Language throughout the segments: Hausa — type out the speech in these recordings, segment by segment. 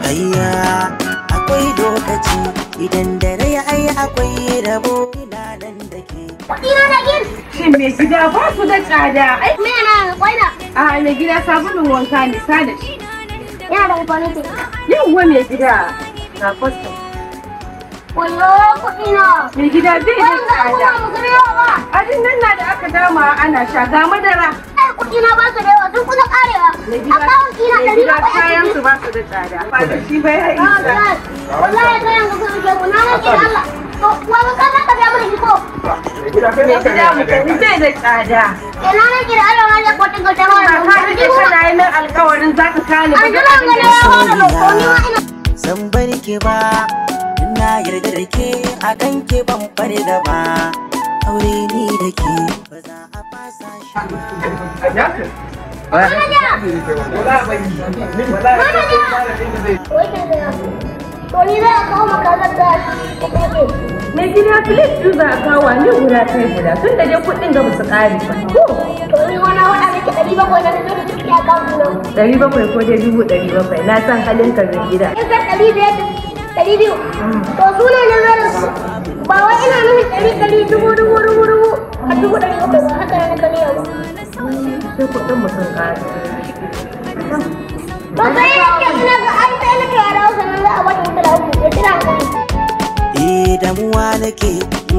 Ayya akwai lokaci idan da rai ai akwai rabo ina nan da ke. Ina da gid. Shin me gida ba su da tsada? Ai me na kwaina? a me gida sabulun wanka ne sa da shi. Yana da amfani ke. Yawwa me gida ga kwastam. Wayo kuɗi na. Me gida bai da tsada. ba. Ajin nan na da aka dama ana sha ga madara. Ai kuɗi na ba su da yawa sun kusa karewa. Akawun ina Me ɗari gida bakwai a kayan ciki. su ba su da tsada. Ba da shi bai ya isa. Wallahi kayan ga kuɗi ke kuna na ke Allah. To wani kan ka biya mana iko. Me gida mu kan bai da tsada. Ina na ke da Allah na da kwatin ga jama'a. Ba ka rike kana yi min alƙawarin za ka kani ba. An jira ga da yawa da lokoni ma ina. San bar ki ba ina yarda da ke akan ke ban fare da ba aure ni da ke ba za a fasa shi ba. To ni za a kawo makarar da Me gida filis ɗin za a kawo ne guda kai guda tun da dai kuɗin ga basu ƙare ba. to ni wani waɗa nake 700 na nake da ciki a kawo nan. 700 ko dai 700 na san halin ka mai gida. In ka 500 200 to suna ne zan su ba wai ina nufin 100 dubu a 700 ba haka na kane yau. Sai kuɗin mu sun ƙare. Ba sai yake ina ga ai sai nake a rawa sannan za a bada mutala uku ya tira hankali. Damuwa nake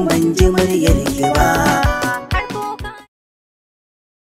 ban ji muryar ki ba.